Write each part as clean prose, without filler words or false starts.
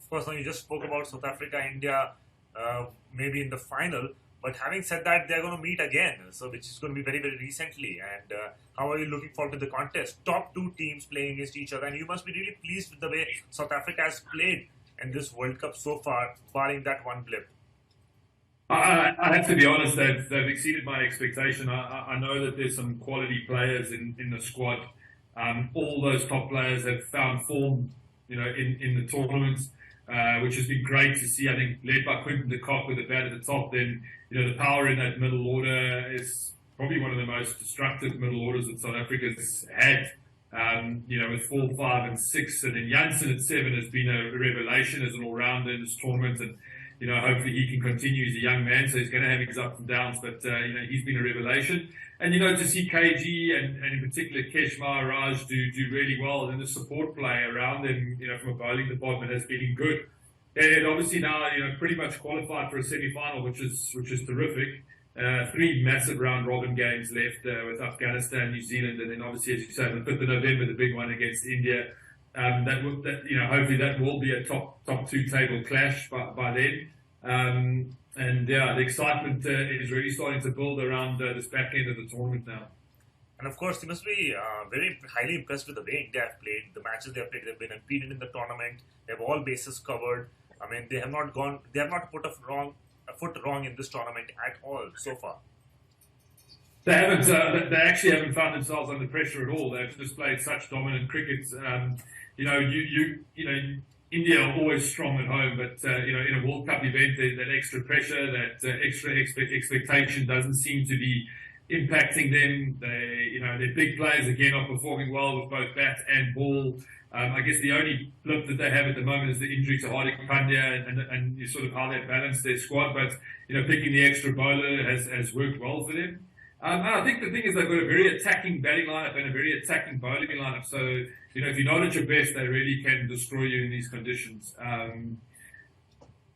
Of course, now you just spoke about South Africa, India, maybe in the final. But having said that, they're going to meet again, so which is going to be very, very recently. And how are you looking forward to the contest? Top two teams playing against each other, and you must be really pleased with the way South Africa has played in this World Cup so far, barring that one blip. I have to be honest, they've exceeded my expectation. I know that there's some quality players in the squad. All those top players have found form, in the tournaments, which has been great to see. I think led by Quinton de Kock with the bat at the top, then the power in that middle order is probably one of the most destructive middle orders that South Africa's had. With 4, 5, and 6, and then Janssen at 7 has been a revelation as an all-rounder in this tournament, and hopefully he can continue. He's a young man, so he's going to have his ups and downs, but he's been a revelation. And to see KG and in particular Kesh Maharaj do really well, and the support play around him, from a bowling department has been good. And obviously now, pretty much qualified for a semi-final, which is terrific. 3 massive round robin games left with Afghanistan, New Zealand, and then obviously, as you say, on the 5th of November, the big one against India. Hopefully that will be a top 2 table clash by then. The excitement is really starting to build around this back end of the tournament now. And of course, you must be very highly impressed with the way India have played. The matches they have played, they've been unbeaten in the tournament. They have all bases covered. I mean, they have not put a foot wrong in this tournament at all so far. They haven't. They actually haven't found themselves under pressure at all. They've just played such dominant cricket. India are always strong at home, but in a World Cup event, that extra pressure, that extra expectation doesn't seem to be impacting them. Their big players again are performing well with both bat and ball. I guess the only blip that they have at the moment is the injury to Hardik Pandya and sort of how they balance their squad. But picking the extra bowler has worked well for them. And I think the thing is they've got a very attacking batting lineup and a very attacking bowling lineup. So, if you're not at your best, they really can destroy you in these conditions.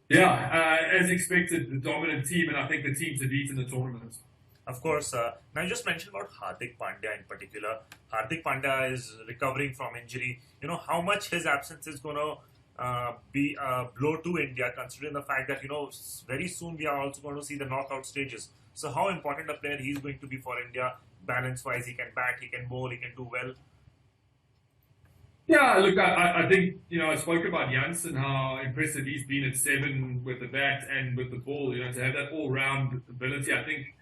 As expected, the dominant team, and I think the team to beat in the tournament. Of course, now you just mentioned about Hardik Pandya in particular. Hardik Pandya is recovering from injury. How much his absence is going to be a blow to India, considering the fact that, very soon we are also going to see the knockout stages. So how important a player he's going to be for India, balance-wise? He can bat, he can bowl, he can do well. Yeah, look, I think, I spoke about Janssen, how impressive he's been at 7 with the bat and with the ball, to have that all-round ability. I think,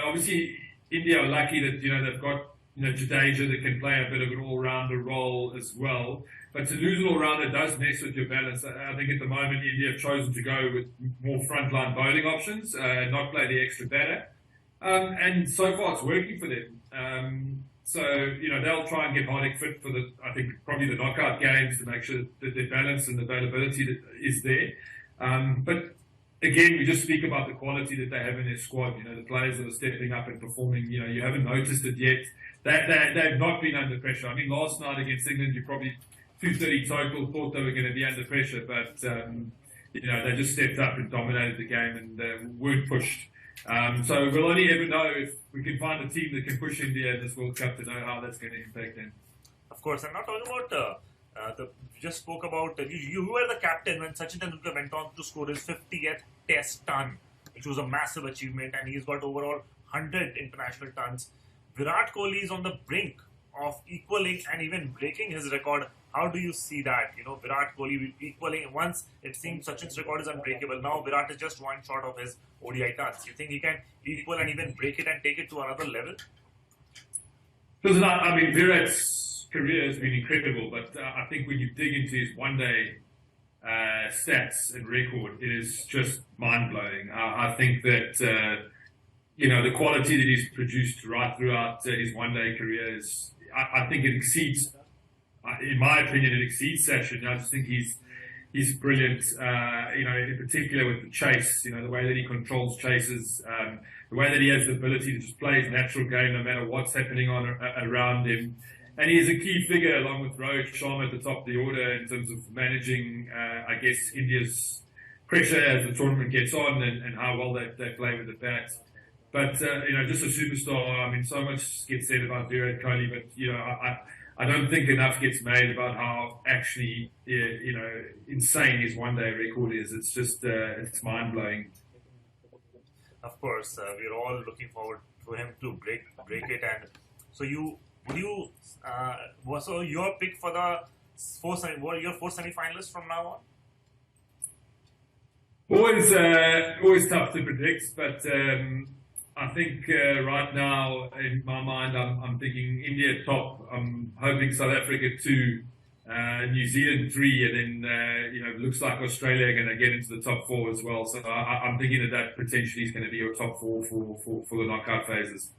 obviously India are lucky that, they've got, Jadeja that can play a bit of an all-rounder role as well. But to lose an all-rounder does mess with your balance. I think at the moment India have chosen to go with more frontline bowling options, not play the extra batter. And so far it's working for them. They'll try and get Hardik fit for I think probably the knockout games to make sure that their balance and availability is there. But again, we just speak about the quality that they have in their squad. The players that are stepping up and performing, you haven't noticed it yet. They've not been under pressure. I mean, last night against England, you probably 230 total thought they were going to be under pressure, but they just stepped up and dominated the game and weren't pushed. So we'll only ever know if we can find a team that can push India in this World Cup to know how that's going to impact them. Of course, I'm not talking about you just spoke about you were the captain when Sachin Tendulkar went on to score his 50th Test ton, which was a massive achievement, and he's got overall 100 international tons. Virat Kohli is on the brink of equaling and even breaking his record. How do you see that? Virat Kohli equaling, once it seemed Sachin's record is unbreakable. Now Virat is just one short of his ODI tons. You think he can equal and even break it and take it to another level? Listen, I mean, Virat's career has been incredible, but I think when you dig into his one-day stats and record, it is just mind-blowing. I think that, the quality that he's produced right throughout his one-day career is, I think it exceeds, in my opinion, it exceeds Sachin. I just think he's brilliant, in particular with the chase, the way that he controls chases, the way that he has the ability to just play his natural game no matter what's happening around him. And he's a key figure along with Rohit Sharma at the top of the order in terms of managing, India's pressure as the tournament gets on and how well they play with the bat. But, just a superstar. I mean, so much gets said about Virat Kohli, but, I I don't think enough gets made about how actually insane his one-day record is. It's just it's mind-blowing. Of course, we're all looking forward for him to break it. And so so your pick for the what are your 4 semi-finalists from now on? Always tough to predict, but I think right now in my mind I'm thinking India top. I'm hoping South Africa 2, New Zealand 3, and then it looks like Australia are going to get into the top 4 as well. So I'm thinking that potentially is going to be your top 4 for the knockout phases.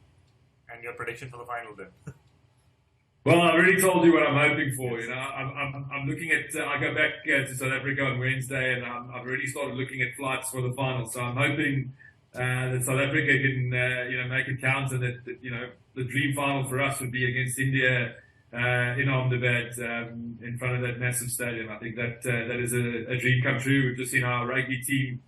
And your prediction for the final then? Well, I already told you what I'm hoping for. I'm looking at. I go back to South Africa on Wednesday, and I've already started looking at flights for the final. So I'm hoping that South Africa can, make it count, and that the dream final for us would be against India in Ahmedabad, in front of that massive stadium. I think that is a dream come true. We've just seen our rugby team,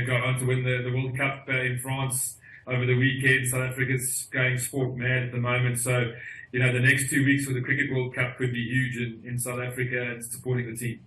go on to win the World Cup in France over the weekend. South Africa's going sport mad at the moment, so. The next 2 weeks for the Cricket World Cup could be huge in South Africa and supporting the team.